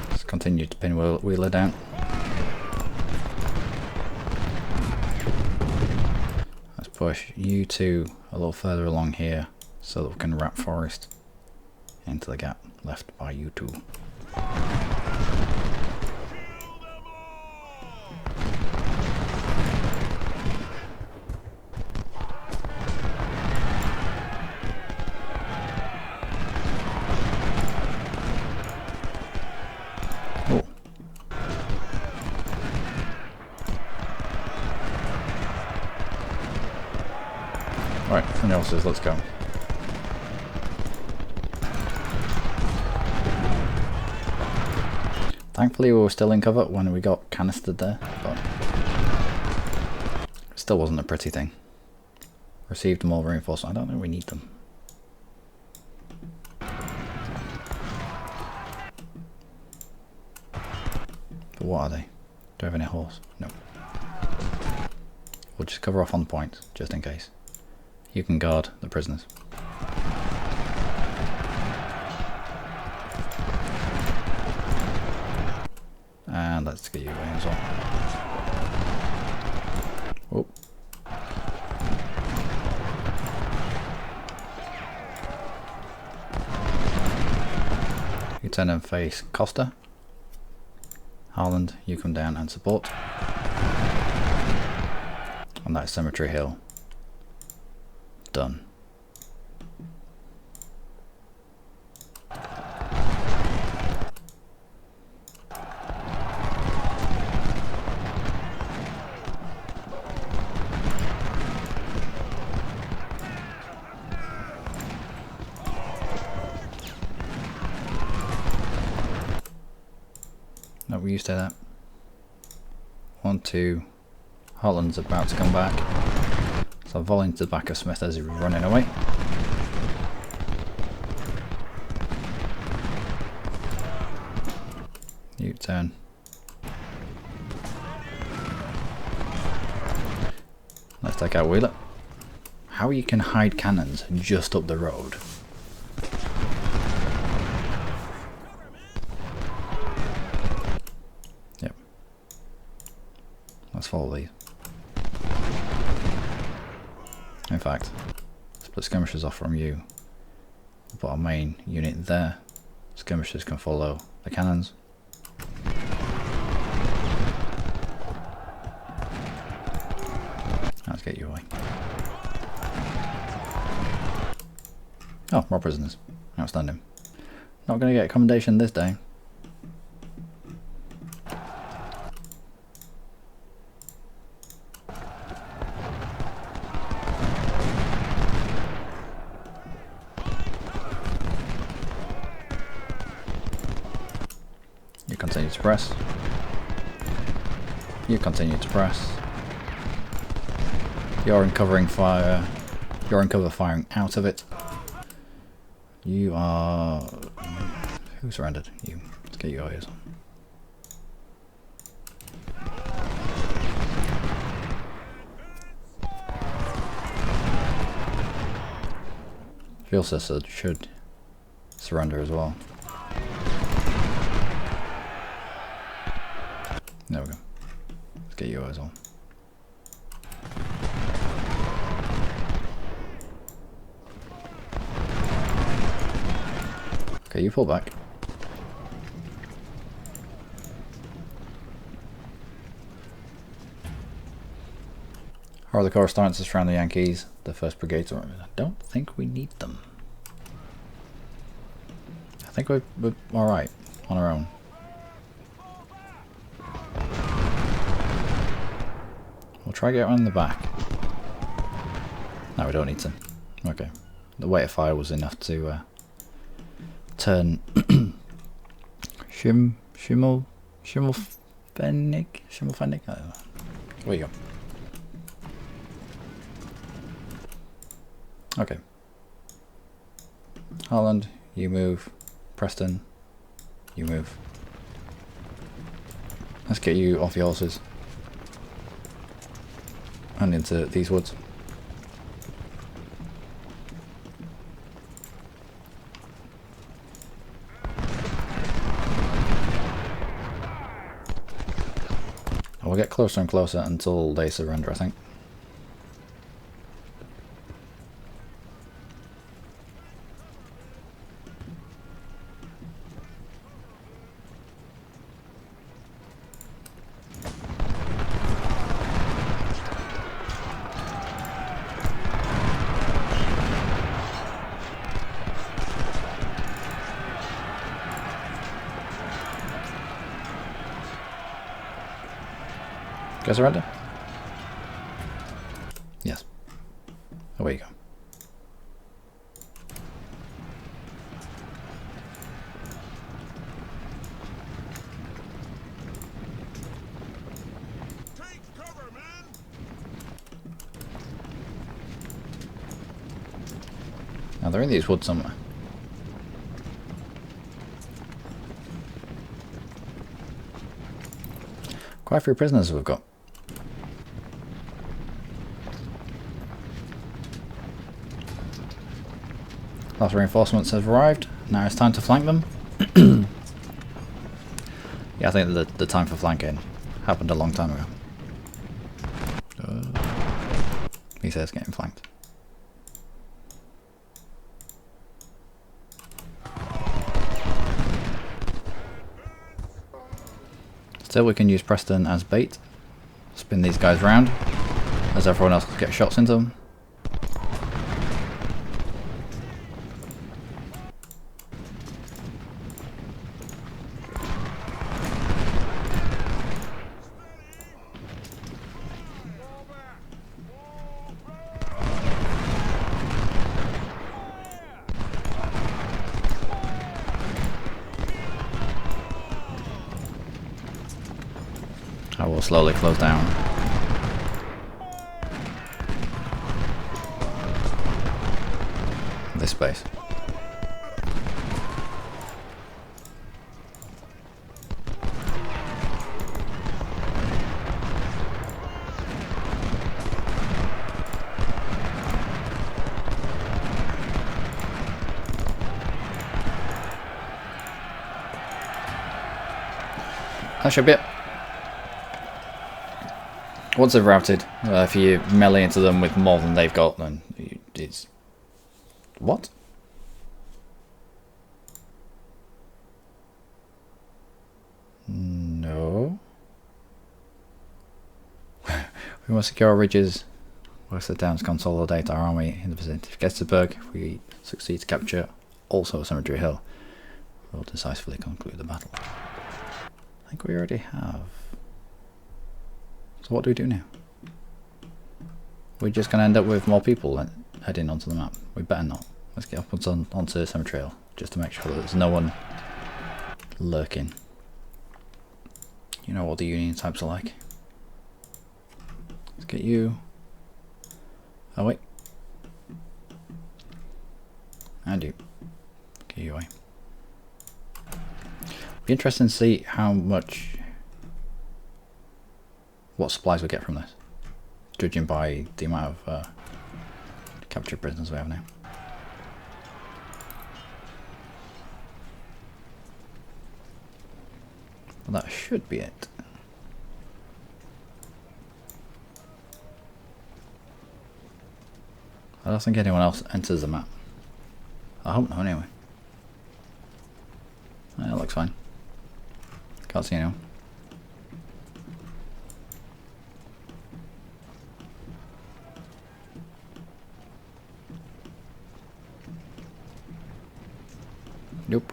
Let's continue to pin Wheeler down. Let's push you two a little further along here so that we can wrap Forest into the gap left by you two. Right, and else says let's go. Thankfully we were still in cover when we got canistered there, but it still wasn't a pretty thing. Received more reinforcement. I don't think we need them. But what are they? Do I have any horse? No. We'll just cover off on the point, just in case. You can guard the prisoners. And let's get you away as well. Oh. You turn and face Costa. Harland, you come down and support. On that cemetery hill. Done. stay there. 1, 2. Holland's about to come back. So volley into the back of Smith as he's running away. U-turn. Let's take out Wheeler. How you can hide cannons just up the road? Yep. Let's follow these. In fact, split skirmishers off from you. Put our main unit there. Skirmishers can follow the cannons. Let's get you away. Oh, more prisoners. Outstanding. Not going to get a commendation this day. You continue to press. You continue to press. You're in covering fire. You're in cover firing out of it. You are... Who surrendered? You. Let's get your ears on. Field sister should surrender as well. There we go. Let's get your eyes on. Okay, you pull back. How are the corps starting to surround the Yankees? The 1st Brigade. I don't think we need them. I think we're alright on our own. We'll try to get around the back. No, we don't need to. Okay. The weight of fire was enough to turn Schimmelfennig? I don't know. Where you go? Okay. Holland, you move. Preston, you move. Let's get you off your horses. And into these woods. We'll get closer and closer until they surrender, I think. Go surrender? Yes. Away you go. Take cover, man. Now they're in these woods somewhere. Quite a few prisoners we've got. Last reinforcements have arrived. Now it's time to flank them. Yeah, I think the time for flanking happened a long time ago. He says getting flanked. Still, we can use Preston as bait. Spin these guys round as everyone else gets shots into them. slowly close down. This space. That should be it. Once they've routed, if you melee into them with more than they've got, then it's... What? No. We must secure our ridges. Work the downs, consolidate our army in the vicinity of Gettysburg. If we succeed to capture also Cemetery Hill, we'll decisively conclude the battle. I think we already have. So what do we do now? We're just going to end up with more people heading onto the map. We better not. Let's get up onto Cemetery Hill, just to make sure that there's no one lurking. You know what the Union types are like. Let's get you. Oh wait. And you. Get you away. Be interesting to see what supplies we get from this, judging by the amount of captured prisoners we have now. Well, that should be it. I don't think anyone else enters the map. I hope not, anyway. That looks fine. Can't see anyone. Nope.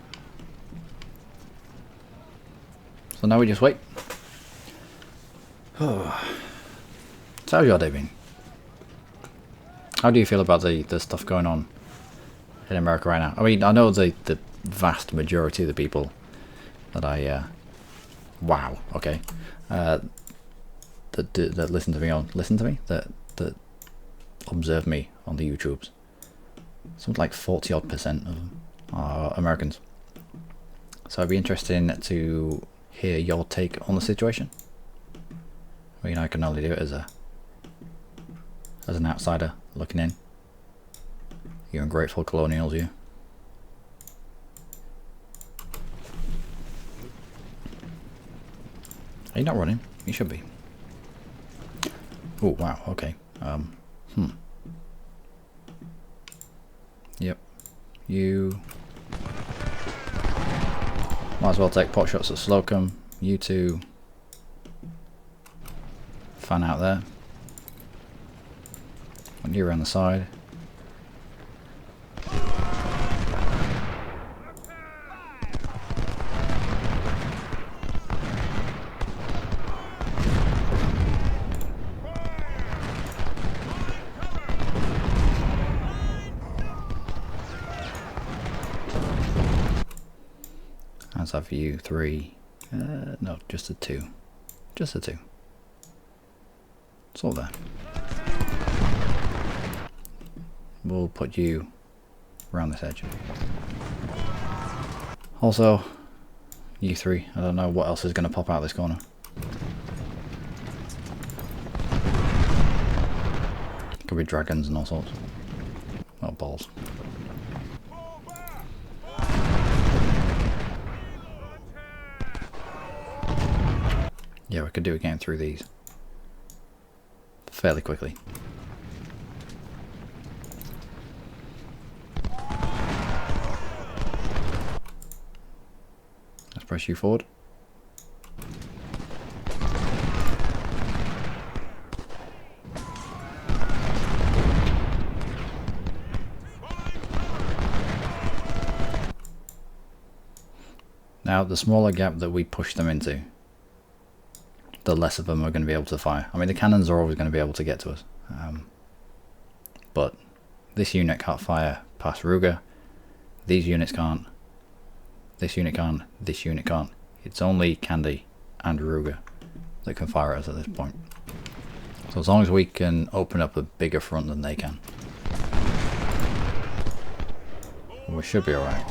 So now we just wait. So how's your day been? How do you feel about the stuff going on in America right now? I mean, I know the vast majority of the people that wow, okay, that listen to me that observe me on the YouTubes. Something like 40-odd% of them are Americans. So it'd be interesting to hear your take on the situation. I mean, I can only do it as an outsider looking in. You ungrateful colonials, you. Are you not running? You should be. Oh wow, okay. Yep. You might as well take pot shots at Slocum. You two fan out there. And you around the side. How's that for you? 3? No, just a 2. Just a 2. It's all there. We'll put you around this edge. Also, you 3. I don't know what else is going to pop out this corner. Could be dragons and all sorts. Oh, balls. Yeah, we could do a game through these fairly quickly. Let's press you forward. Now, the smaller gap that we push them into, the less of them are going to be able to fire. I mean, the cannons are always going to be able to get to us. But this unit can't fire past Ruger. These units can't. This unit can't. This unit can't. It's only Candy and Ruger that can fire at us at this point. So as long as we can open up a bigger front than they can, we should be alright.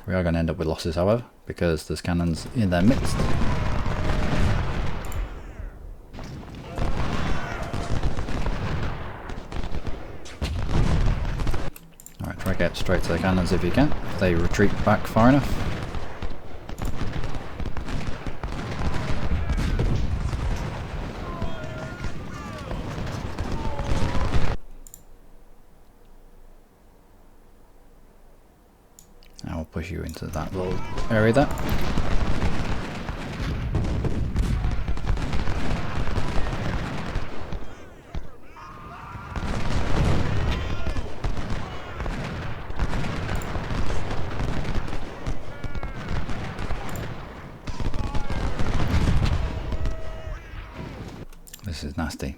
We are going to end up with losses, however, because there's cannons in their midst. Alright, try to get straight to the cannons if you can, if they retreat back far enough. I will push you into that little area there. This is nasty.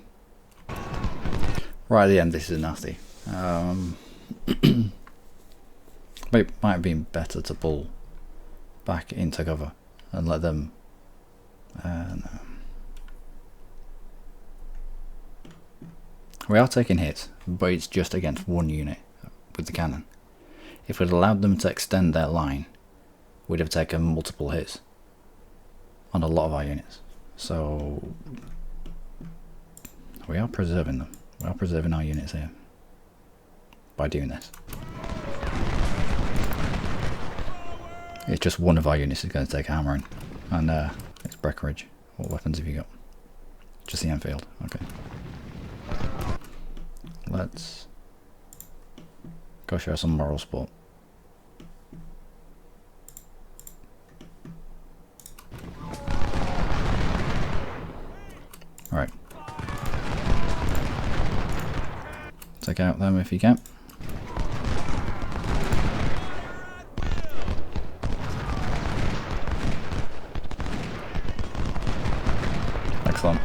Right at the end, this is nasty. It might have been better to pull back into cover and let them. No. We are taking hits, but it's just against one unit with the cannon. If we'd allowed them to extend their line, we'd have taken multiple hits on a lot of our units. So we are preserving them. We are preserving our units here by doing this. It's just one of our units is going to take hammering, and it's Breckenridge. What weapons have you got? Just the Enfield. Okay. Let's go show some moral support. Alright. Take out them if you can. Excellent.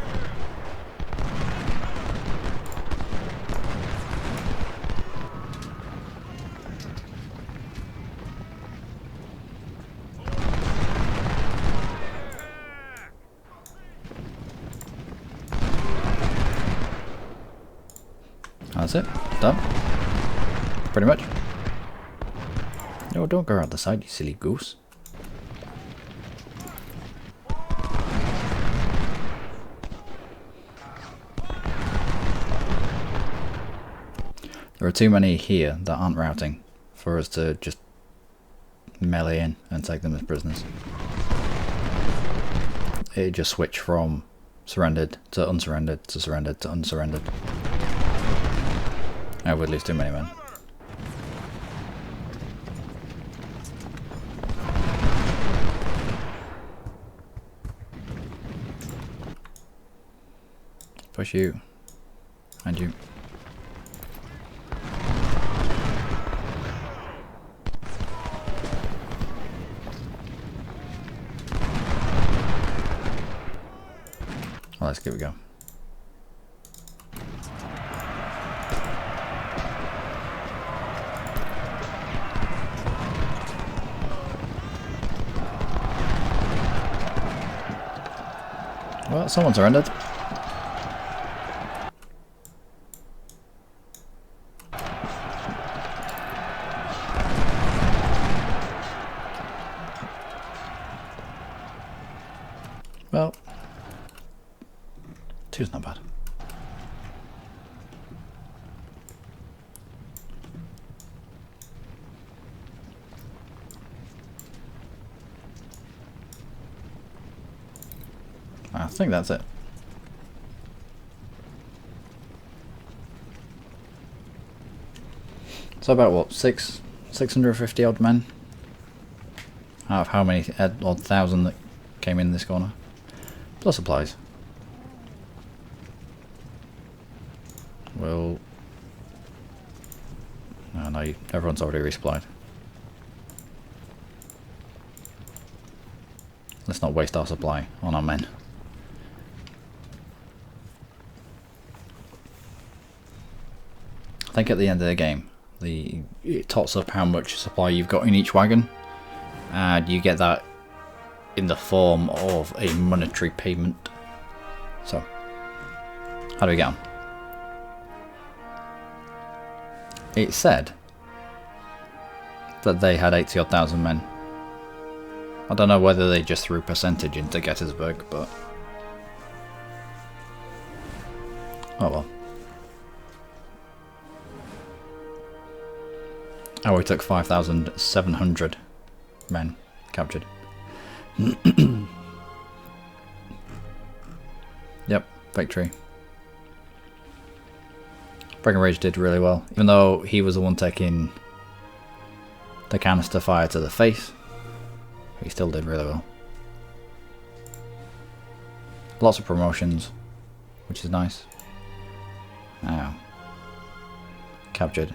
That's it. Done. Pretty much. No, don't go around the side, you silly goose. There are too many here that aren't routing for us to just melee in and take them as prisoners. It just switch from surrendered to unsurrendered to surrendered to unsurrendered. I would lose too many men. Push you. And you. Well, let's give it a go. Well, someone surrendered. Well, two's not bad. I think that's it. So about what, 650 odd men? Out of how many odd 1,000 that came in this corner? Plus supplies. Well, oh no, everyone's already resupplied. Let's not waste our supply on our men. I think at the end of the game, It tots up how much supply you've got in each wagon, and you get that in the form of a monetary payment. So, how do we get on? It said that they had 80,000 men. I don't know whether they just threw percentage into Gettysburg, but oh well. Oh, we took 5,700 men captured. Yep, victory. Breckinridge did really well, even though he was the one taking the canister fire to the face. He still did really well. Lots of promotions, which is nice. Now, captured.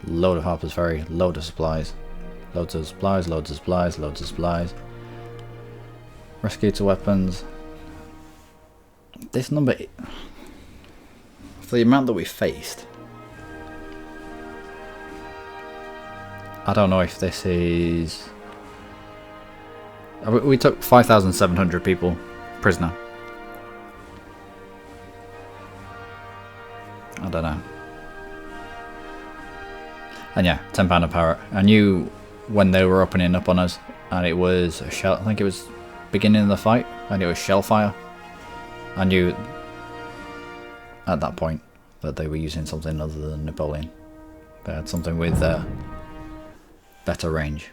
Load of Harper's Ferry, load of supplies. Loads of supplies, loads of supplies, loads of supplies. Rescue to weapons. This number, for the amount that we faced, I don't know if this is... We took 5,700 people prisoner. I don't know. And yeah, £10 a parrot. I knew when they were opening up on us, and it was a shell. I think it was beginning of the fight, and it was shell fire. I knew at that point that they were using something other than Napoleon. They had something with better range.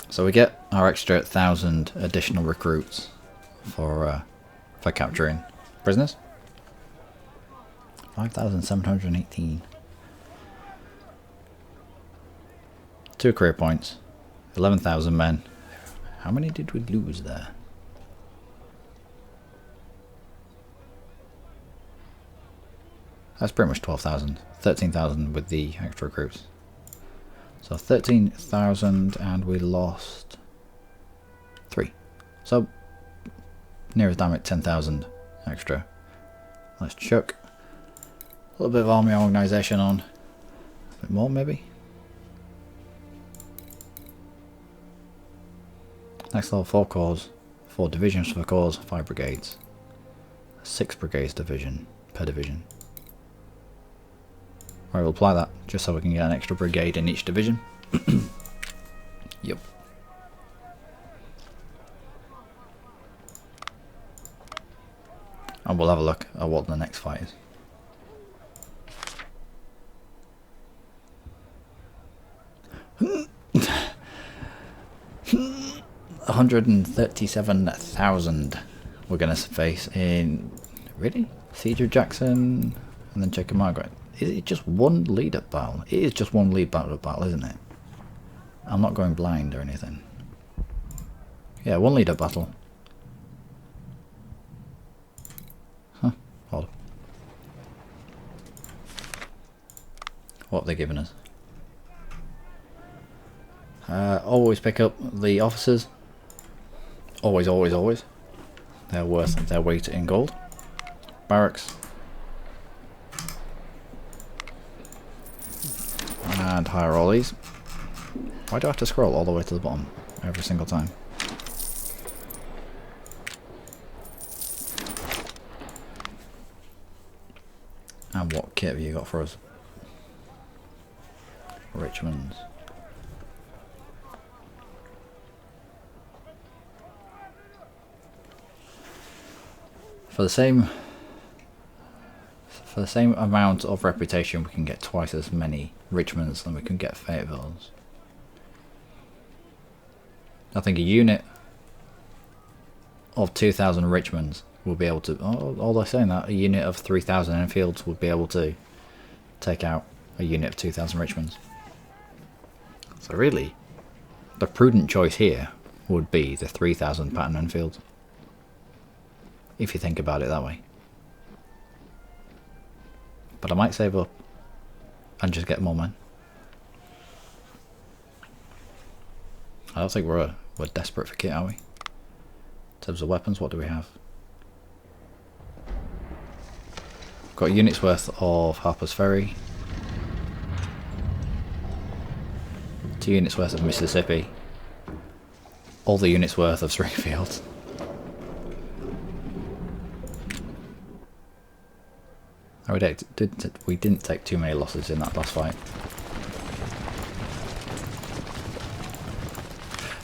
So we get our extra 1,000 additional recruits for capturing prisoners. 5,718. 2 career points. 11,000 men. How many did we lose there? That's pretty much 12,000. 13,000 with the extra recruits. So 13,000, and we lost 3. So near as damn it, 10,000 extra. Let's chuck a little bit of army organisation on. A bit more maybe. Next level, 4 corps, 4 divisions for corps, 5 brigades. 6 brigades division per division. Right, we'll apply that just so we can get an extra brigade in each division. Yep. And we'll have a look at what the next fight is. $137,000 we're going to face in... Really? Siege of Jackson and then Chickamauga. Is it just one lead-up battle? It is just one lead-up battle, isn't it? I'm not going blind or anything. Yeah, one lead-up battle. Huh, odd. What have they given us? Always pick up the officers. Always, always, always. They're worth their weight in gold. Barracks. And hire all these. Why do I have to scroll all the way to the bottom every single time? And what kit have you got for us? Richmond's. For the same amount of reputation, we can get twice as many Richmonds than we can get Fayettevilles. I think a unit of 2,000 Richmonds will be able to... all they're saying that a unit of 3,000 Enfields would be able to take out a unit of 2,000 Richmonds. So really, the prudent choice here would be the 3,000 Patton Enfields. If you think about it that way. But I might save up and just get more men. I don't think we're desperate for kit, are we? In terms of weapons, what do we have? Got a unit's worth of Harper's Ferry. 2 units worth of Mississippi. All the units worth of Springfield. We didn't take too many losses in that last fight.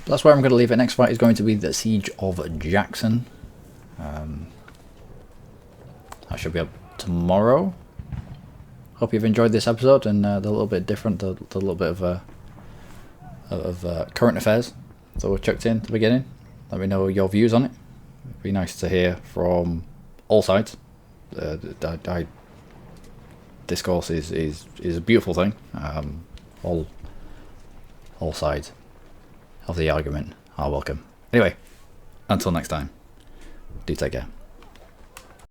But that's where I'm going to leave it. Next fight is going to be the Siege of Jackson. That should be up tomorrow. Hope you've enjoyed this episode and the little bit different, the little bit of current affairs that were chucked in at the beginning. Let me know your views on it. It'd be nice to hear from all sides. Discourse is a beautiful thing. All sides of the argument are welcome. Anyway, until next time, do take care.